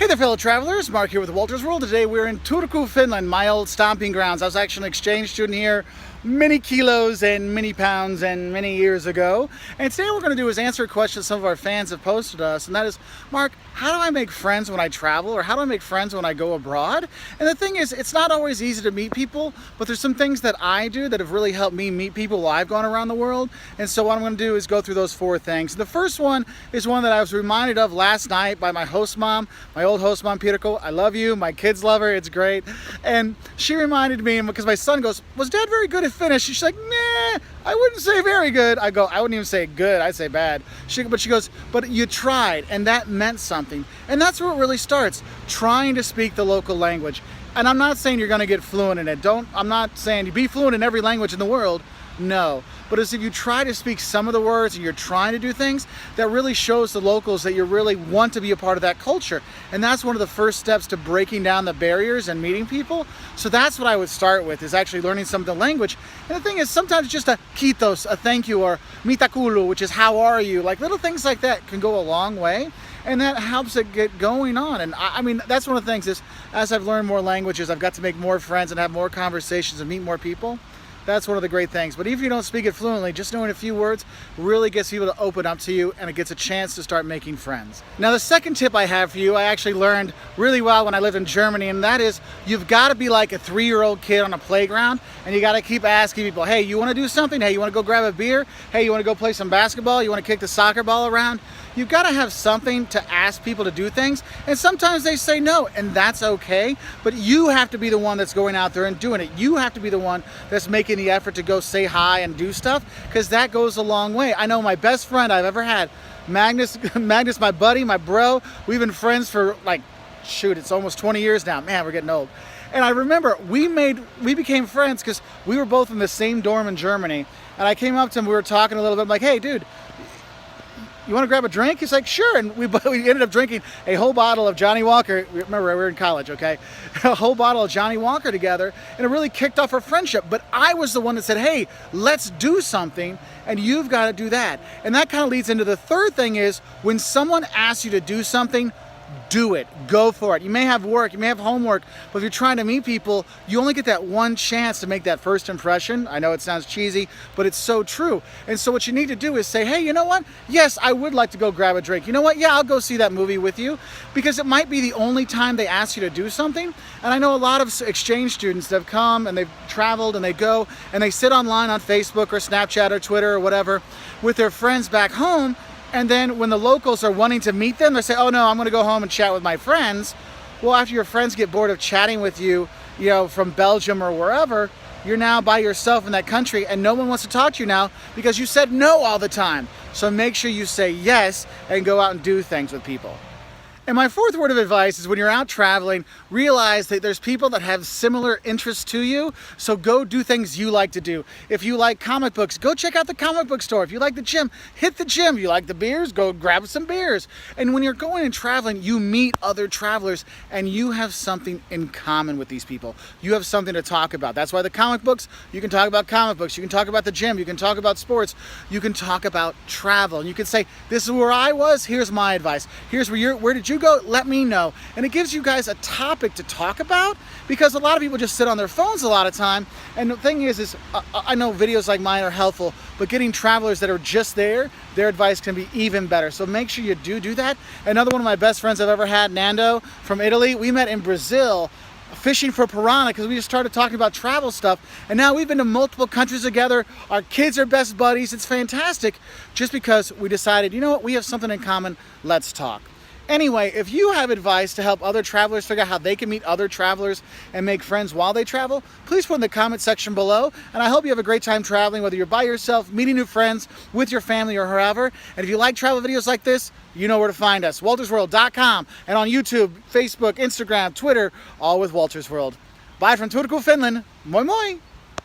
there, fellow travelers. Mark here with Wolters World. Today we're in Turku, Finland, my old stomping grounds. I was actually an exchange student here many kilos and many pounds and many years ago. And today what we're going to do is answer a question some of our fans have posted us, and that is, Mark, how do I make friends when I travel, or how do I make friends when I go abroad? And the thing is, it's not always easy to meet people, but there's some things that I do that have really helped me meet people while I've gone around the world. And so what I'm going to do is go through those four things. The first one is one that I was reminded of last night by my host mom, my old host mom, Pirko. I love you. My kids love her. It's great. And she reminded me, because my son goes, was Dad very good at Finnish? She's like, nah, I wouldn't say very good. I go, I wouldn't even say good. I'd say bad. But she goes, but you tried, and that meant something. And that's where it really starts, trying to speak the local language. And I'm not saying you're going to get fluent in it. I'm not saying you be fluent in every language in the world. No, but as if you try to speak some of the words and you're trying to do things, that really shows the locals that you really want to be a part of that culture. And that's one of the first steps to breaking down the barriers and meeting people. So that's what I would start with, is actually learning some of the language. And the thing is, sometimes just a kiitos, a thank you, or mitakulu, which is how are you, like little things like that can go a long way. And that helps it get going on. And I mean, that's one of the things is, as I've learned more languages, I've got to make more friends and have more conversations and meet more people. That's one of the great things. But even if you don't speak it fluently, just knowing a few words really gets people to open up to you, and it gets a chance to start making friends. Now, the second tip I have for you, I actually learned really well when I lived in Germany, and that is, you've got to be like a 3-year-old kid on a playground, and you got to keep asking people, hey, you want to do something? Hey, you want to go grab a beer? Hey, you want to go play some basketball? You want to kick the soccer ball around? You've got to have something to ask people to do things, and sometimes they say no, and that's okay, but you have to be the one that's going out there and doing it. You have to be the one that's making the effort to go say hi and do stuff, because that goes a long way. I know my best friend I've ever had, Magnus, my buddy, my bro, we've been friends for like, shoot, it's almost 20 years now. Man, we're getting old. And I remember we became friends because we were both in the same dorm in Germany, and I came up to him, we were talking a little bit, I'm like, hey dude, you want to grab a drink? He's like, sure. And we ended up drinking a whole bottle of Johnny Walker. Remember, we were in college, okay? A whole bottle of Johnny Walker together, and it really kicked off our friendship. But I was the one that said, hey, let's do something, and you've got to do that. And that kind of leads into the third thing is, when someone asks you to do something, do it. Go for it. You may have work, you may have homework, but if you're trying to meet people, you only get that one chance to make that first impression. I know it sounds cheesy, but it's so true. And so what you need to do is say, hey, you know what? Yes, I would like to go grab a drink. You know what? Yeah, I'll go see that movie with you, because it might be the only time they ask you to do something. And I know a lot of exchange students that have come and they've traveled and they go and they sit online on Facebook or Snapchat or Twitter or whatever with their friends back home. And then when the locals are wanting to meet them, they say, oh no, I'm going to go home and chat with my friends. Well, after your friends get bored of chatting with you, from Belgium or wherever, you're now by yourself in that country, and no one wants to talk to you now because you said no all the time. So make sure you say yes and go out and do things with people. And my fourth word of advice is, when you're out traveling, realize that there's people that have similar interests to you, so go do things you like to do. If you like comic books, go check out the comic book store. If you like the gym, hit the gym. You like the beers, go grab some beers. And when you're going and traveling, you meet other travelers, and you have something in common with these people. You have something to talk about. That's why the comic books, you can talk about comic books, you can talk about the gym, you can talk about sports, you can talk about travel. And you can say, this is where I was, here's my advice. Here's where did you go? Let me know. And it gives you guys a topic to talk about, because a lot of people just sit on their phones a lot of time. And the thing is I know videos like mine are helpful, but getting travelers that are just there, their advice can be even better. So make sure you do that. Another one of my best friends I've ever had, Nando from Italy, we met in Brazil fishing for piranha, because we just started talking about travel stuff, and now we've been to multiple countries together. Our kids are best buddies. It's fantastic, just because we decided, you know what, we have something in common, let's talk. Anyway, if you have advice to help other travelers figure out how they can meet other travelers and make friends while they travel, please put in the comment section below. And I hope you have a great time traveling, whether you're by yourself, meeting new friends, with your family, or wherever. And if you like travel videos like this, you know where to find us, woltersworld.com, and on YouTube, Facebook, Instagram, Twitter, all with Wolters World. Bye from Turku, Finland. Moi moi!